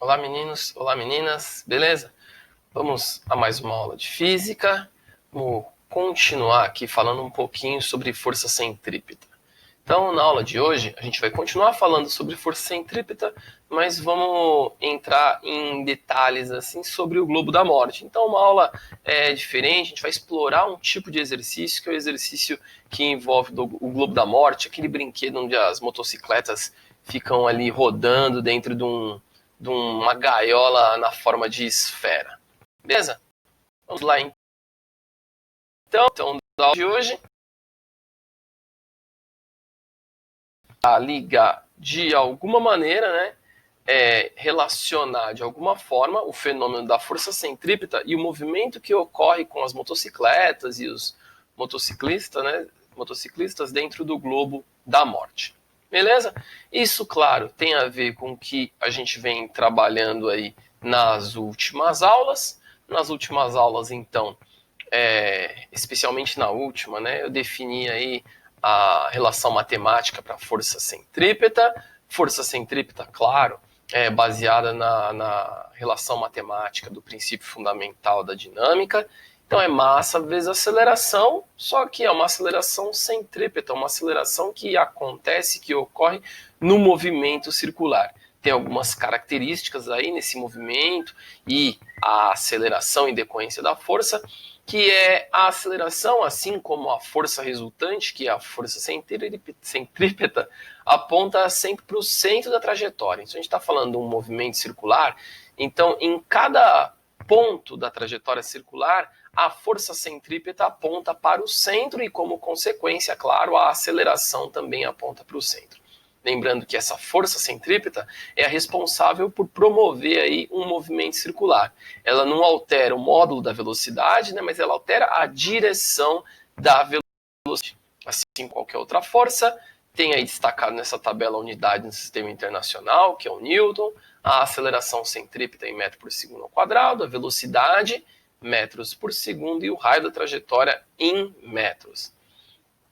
Olá meninos, olá meninas, beleza? Vamos a mais uma aula de física. Vamos continuar aqui falando um pouquinho sobre força centrípeta. Então, na aula de hoje, a gente vai continuar falando sobre força centrípeta, mas vamos entrar em detalhes assim sobre o globo da morte. Então, uma aula diferente, a gente vai explorar um tipo de exercício, que é o exercício que envolve o globo da morte, aquele brinquedo onde as motocicletas ficam ali rodando dentro de uma gaiola na forma de esfera. Beleza? Vamos lá então da aula de hoje, a ligar de alguma maneira, né, relacionar de alguma forma o fenômeno da força centrípeta e o movimento que ocorre com as motocicletas e os motociclistas, né, motociclistas dentro do globo da morte. Beleza? Isso, claro, tem a ver com o que a gente vem trabalhando aí nas últimas aulas. Nas últimas aulas, então, especialmente na última, né, eu defini aí a relação matemática para força centrípeta. Força centrípeta, claro, é baseada na relação matemática do princípio fundamental da dinâmica. Então é massa vezes aceleração, só que é uma aceleração centrípeta, uma aceleração que acontece, que ocorre no movimento circular. Tem algumas características aí nesse movimento e a aceleração em decorrência da força, que é a aceleração, assim como a força resultante, que é a força centrípeta, aponta sempre para o centro da trajetória. Então a gente está falando de um movimento circular, então em cada ponto da trajetória circular, a força centrípeta aponta para o centro e, como consequência, claro, a aceleração também aponta para o centro. Lembrando que essa força centrípeta é a responsável por promover aí um movimento circular. Ela não altera o módulo da velocidade, né, mas ela altera a direção da velocidade. Assim como qualquer outra força, tem aí destacado nessa tabela a unidade no sistema internacional, que é o Newton, a aceleração centrípeta em metro por segundo ao quadrado, a velocidade, metros por segundo, e o raio da trajetória em metros.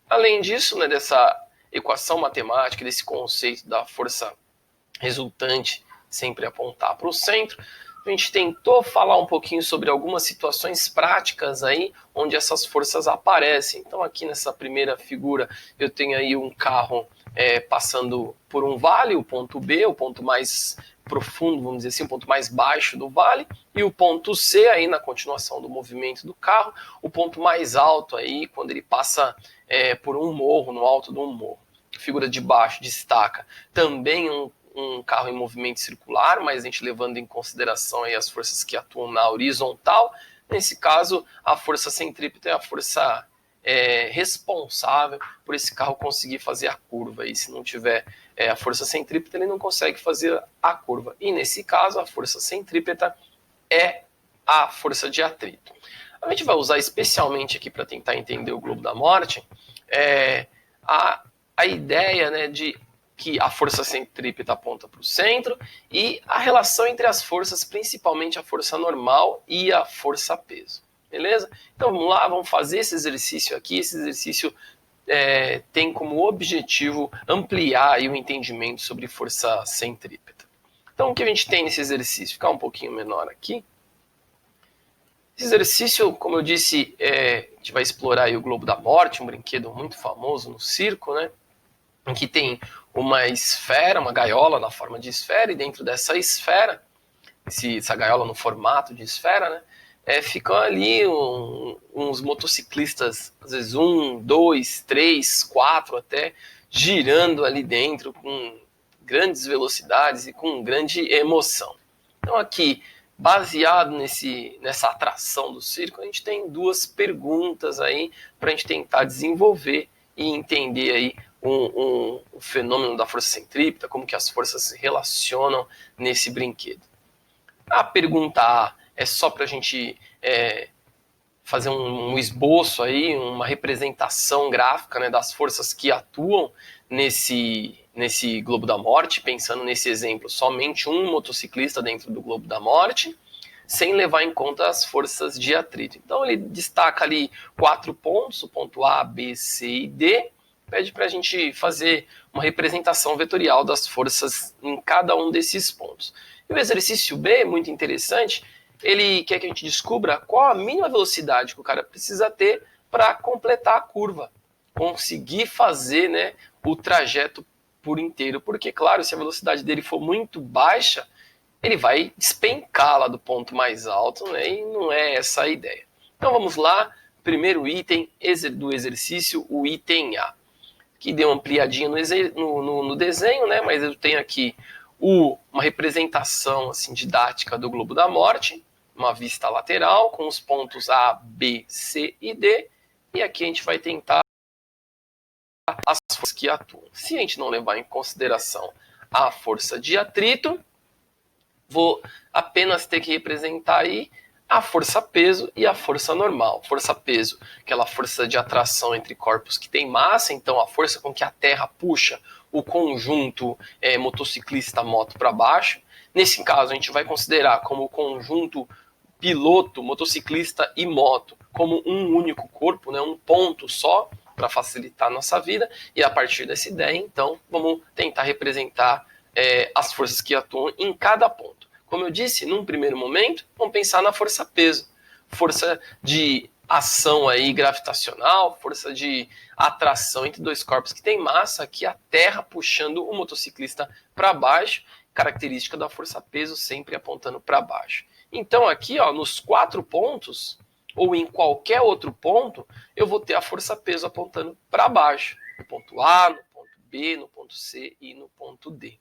Além disso, né, dessa equação matemática, desse conceito da força resultante sempre apontar para o centro, a gente tentou falar um pouquinho sobre algumas situações práticas aí onde essas forças aparecem. Então aqui nessa primeira figura eu tenho aí um carro passando por um vale, o ponto B, o ponto mais profundo, vamos dizer assim, o ponto mais baixo do vale, e o ponto C aí na continuação do movimento do carro, o ponto mais alto aí quando ele passa por um morro, no alto de um morro. A figura de baixo destaca também um carro em movimento circular, mas a gente levando em consideração aí as forças que atuam na horizontal. Nesse caso, a força centrípeta é a força responsável por esse carro conseguir fazer a curva. E se não tiver a força centrípeta, ele não consegue fazer a curva. E nesse caso, a força centrípeta é a força de atrito. A gente vai usar especialmente aqui para tentar entender o globo da morte a ideia, né, de que a força centrípeta aponta para o centro e a relação entre as forças, principalmente a força normal e a força peso. Beleza? Então vamos lá, vamos fazer esse exercício aqui. Esse exercício tem como objetivo ampliar aí o entendimento sobre força centrípeta. Então o que a gente tem nesse exercício? Ficar um pouquinho menor aqui. Esse exercício, como eu disse, a gente vai explorar aí o globo da morte, um brinquedo muito famoso no circo, né? Em que tem uma esfera, uma gaiola na forma de esfera, e dentro dessa esfera, essa gaiola no formato de esfera, né, ficam ali uns motociclistas, às vezes 1, 2, 3, 4 até, girando ali dentro com grandes velocidades e com grande emoção. Então aqui, baseado nessa atração do circo, a gente tem duas perguntas aí para a gente tentar desenvolver e entender aí o fenômeno da força centrípeta, como que as forças se relacionam nesse brinquedo. A pergunta A é só para a gente fazer um esboço aí, uma representação gráfica, né, das forças que atuam nesse globo da morte, pensando nesse exemplo, somente um motociclista dentro do globo da morte, sem levar em conta as forças de atrito. Então ele destaca ali 4 pontos, o ponto A, B, C e D, pede para a gente fazer uma representação vetorial das forças em cada um desses pontos. E o exercício B, muito interessante, ele quer que a gente descubra qual a mínima velocidade que o cara precisa ter para completar a curva, conseguir fazer, né, o trajeto por inteiro. Porque, claro, se a velocidade dele for muito baixa, ele vai despencar lá do ponto mais alto, né, e não é essa a ideia. Então vamos lá, primeiro item do exercício, o item A, que deu uma ampliadinha no desenho, né, mas eu tenho aqui uma representação assim, didática do globo da morte, uma vista lateral com os pontos A, B, C e D, e aqui a gente vai tentar as forças que atuam. Se a gente não levar em consideração a força de atrito, vou apenas ter que representar aí a força-peso e a força normal. Força-peso, aquela força de atração entre corpos que tem massa, então a força com que a Terra puxa o conjunto motociclista-moto para baixo. Nesse caso, a gente vai considerar como o conjunto piloto, motociclista e moto como um único corpo, né, um ponto só, para facilitar a nossa vida. E a partir dessa ideia, então, vamos tentar representar as forças que atuam em cada ponto. Como eu disse, num primeiro momento, vamos pensar na força-peso. Força de ação aí gravitacional, força de atração entre dois corpos que tem massa, aqui a Terra puxando o motociclista para baixo, característica da força-peso sempre apontando para baixo. Então aqui, ó, nos 4 pontos, ou em qualquer outro ponto, eu vou ter a força-peso apontando para baixo. No ponto A, no ponto B, no ponto C e no ponto D.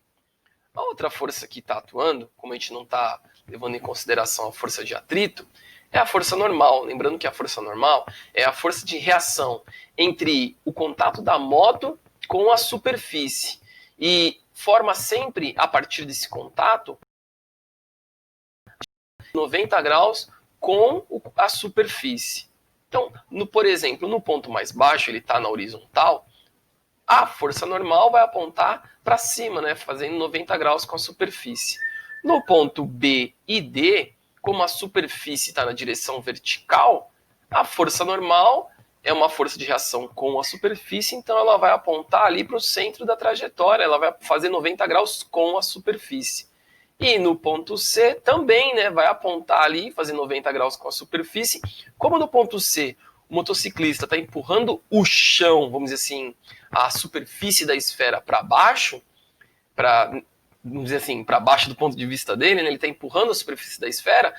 A outra força que está atuando, como a gente não está levando em consideração a força de atrito, é a força normal. Lembrando que a força normal é a força de reação entre o contato da moto com a superfície. E forma sempre, a partir desse contato, 90 graus com a superfície. Então, por exemplo, no ponto mais baixo, ele está na horizontal, a força normal vai apontar para cima, né, fazendo 90 graus com a superfície. No ponto B e D, como a superfície está na direção vertical, a força normal é uma força de reação com a superfície, então ela vai apontar ali para o centro da trajetória, ela vai fazer 90 graus com a superfície. E no ponto C também, né, vai apontar ali, fazer 90 graus com a superfície. Como no ponto C o motociclista está empurrando o chão, vamos dizer assim, a superfície da esfera para baixo, vamos dizer assim, para baixo do ponto de vista dele, né, ele está empurrando a superfície da esfera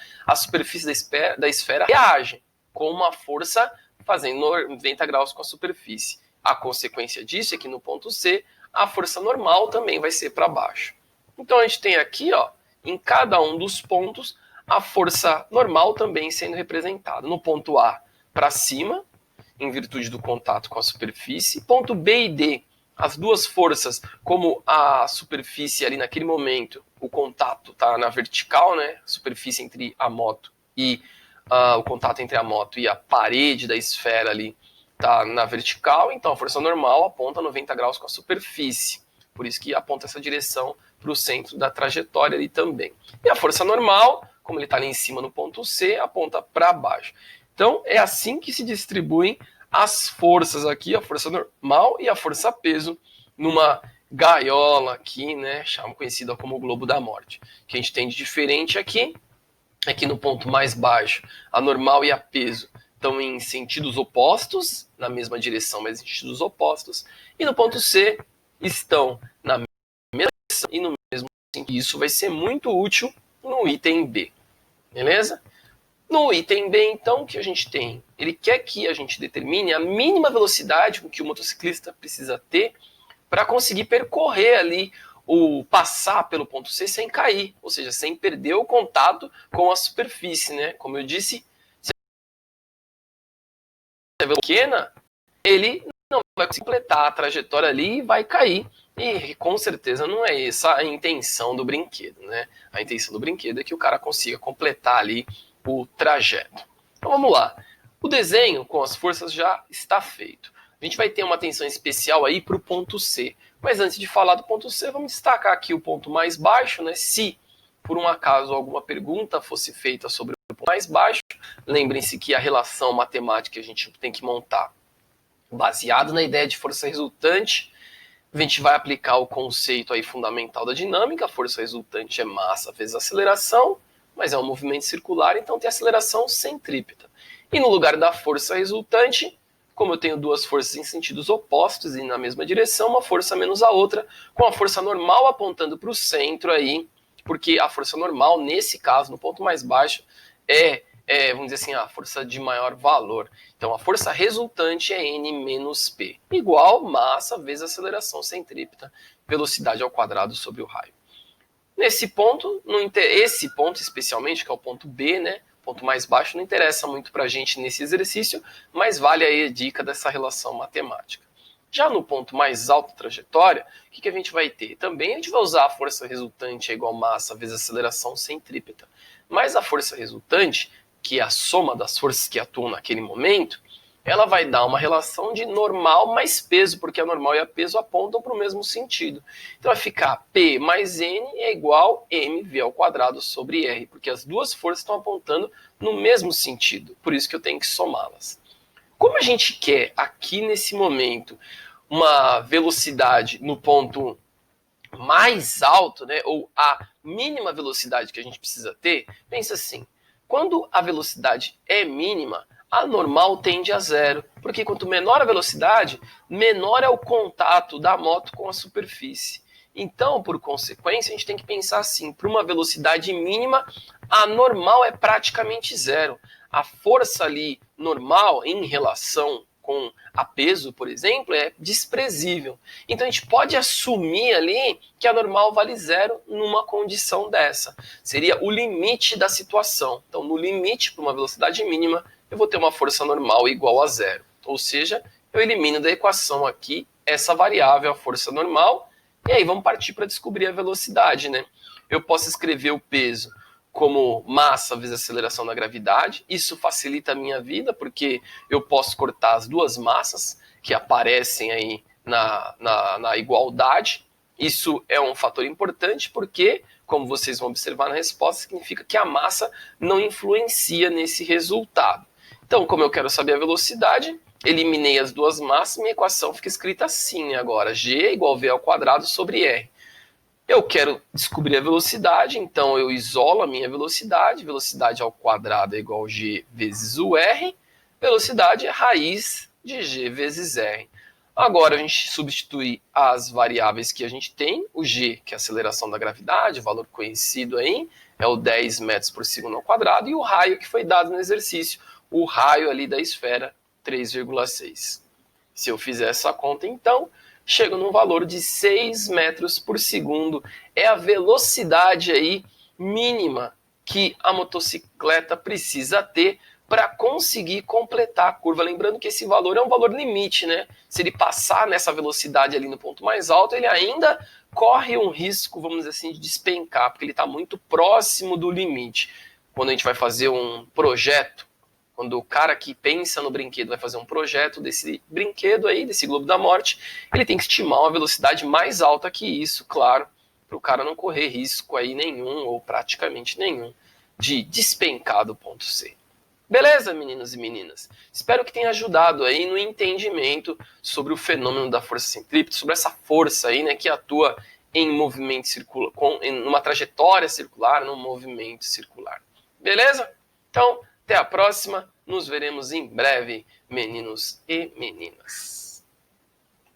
reage com uma força fazendo 90 graus com a superfície. A consequência disso é que no ponto C, a força normal também vai ser para baixo. Então a gente tem aqui, ó, em cada um dos pontos, a força normal também sendo representada. No ponto A, para cima, em virtude do contato com a superfície. Ponto B e D, as duas forças, como a superfície ali naquele momento, o contato está na vertical, né? A superfície entre a moto e o contato entre a moto e a parede da esfera ali está na vertical, então a força normal aponta 90 graus com a superfície. Por isso que aponta essa direção para o centro da trajetória ali também. E a força normal, como ele está ali em cima no ponto C, aponta para baixo. Então, é assim que se distribuem as forças aqui, a força normal e a força peso, numa gaiola aqui, né, conhecida como globo da morte. O que a gente tem de diferente aqui é que no ponto mais baixo, a normal e a peso estão em sentidos opostos, na mesma direção, mas em sentidos opostos. E no ponto C, estão na mesma direção e no mesmo sentido. Isso vai ser muito útil no item B, beleza? No item B, então, o que a gente tem? Ele quer que a gente determine a mínima velocidade com que o motociclista precisa ter para conseguir percorrer ali, passar pelo ponto C sem cair, ou seja, sem perder o contato com a superfície, né? Como eu disse, se a velocidade é pequena, ele não vai completar a trajetória ali e vai cair. E com certeza não é essa a intenção do brinquedo, né? A intenção do brinquedo é que o cara consiga completar ali o trajeto. Então vamos lá. O desenho com as forças já está feito. A gente vai ter uma atenção especial aí para o ponto C. Mas antes de falar do ponto C, vamos destacar aqui o ponto mais baixo, né? Se por um acaso alguma pergunta fosse feita sobre o ponto mais baixo, lembrem-se que a relação matemática que a gente tem que montar Baseado na ideia de força resultante, a gente vai aplicar o conceito aí fundamental da dinâmica. A força resultante é massa vezes aceleração, mas é um movimento circular, então tem aceleração centrípeta. E no lugar da força resultante, como eu tenho duas forças em sentidos opostos e na mesma direção, uma força menos a outra, com a força normal apontando para o centro aí, porque a força normal, nesse caso, no ponto mais baixo, vamos dizer assim, a força de maior valor. Então, a força resultante é N menos P, igual massa vezes aceleração centrípeta, velocidade ao quadrado sobre o raio. Nesse ponto, esse ponto especialmente, que é o ponto B, né, ponto mais baixo, não interessa muito para a gente nesse exercício, mas vale aí a dica dessa relação matemática. Já no ponto mais alto da trajetória, o que a gente vai ter? Também a gente vai usar a força resultante é igual massa vezes aceleração centrípeta. Mas a força resultante, que é a soma das forças que atuam naquele momento, ela vai dar uma relação de normal mais peso, porque a normal e a peso apontam para o mesmo sentido. Então vai ficar P mais N é igual mv ao quadrado sobre R, porque as duas forças estão apontando no mesmo sentido, por isso que eu tenho que somá-las. Como a gente quer aqui nesse momento uma velocidade no ponto mais alto, né, ou a mínima velocidade que a gente precisa ter, pensa assim, quando a velocidade é mínima, a normal tende a zero, porque quanto menor a velocidade, menor é o contato da moto com a superfície. Então, por consequência, a gente tem que pensar assim, para uma velocidade mínima, a normal é praticamente zero. A força ali normal em relação com a peso, por exemplo, é desprezível. Então a gente pode assumir ali que a normal vale zero numa condição dessa. Seria o limite da situação. Então, no limite, para uma velocidade mínima, eu vou ter uma força normal igual a zero. Ou seja, eu elimino da equação aqui essa variável, a força normal, e aí vamos partir para descobrir a velocidade, né? Eu posso escrever o peso como massa vezes aceleração da gravidade. Isso facilita a minha vida, porque eu posso cortar as duas massas que aparecem aí na igualdade. Isso é um fator importante, porque, como vocês vão observar na resposta, significa que a massa não influencia nesse resultado. Então, como eu quero saber a velocidade, eliminei as duas massas, minha equação fica escrita assim agora, G igual V ao quadrado sobre R. Eu quero descobrir a velocidade, então eu isolo a minha velocidade. Velocidade ao quadrado é igual a G vezes o R. Velocidade é raiz de G vezes R. Agora a gente substitui as variáveis que a gente tem. O G, que é a aceleração da gravidade, valor conhecido aí, é o 10 metros por segundo ao quadrado. E o raio que foi dado no exercício, o raio ali da esfera, 3,6. Se eu fizer essa conta, então, chega num valor de 6 metros por segundo. É a velocidade aí mínima que a motocicleta precisa ter para conseguir completar a curva. Lembrando que esse valor é um valor limite, né? Se ele passar nessa velocidade ali no ponto mais alto, ele ainda corre um risco, vamos dizer assim, de despencar, porque ele está muito próximo do limite. Quando a gente vai fazer um projeto, quando o cara que pensa no brinquedo vai fazer um projeto desse brinquedo aí, desse globo da morte, ele tem que estimar uma velocidade mais alta que isso, claro, para o cara não correr risco aí nenhum, ou praticamente nenhum, de despencar do ponto C. Beleza, meninos e meninas? Espero que tenha ajudado aí no entendimento sobre o fenômeno da força centrípeta, sobre essa força aí, né, que atua em movimento circular, em uma trajetória circular, num movimento circular. Beleza? Então, até a próxima. Nos veremos em breve, meninos e meninas.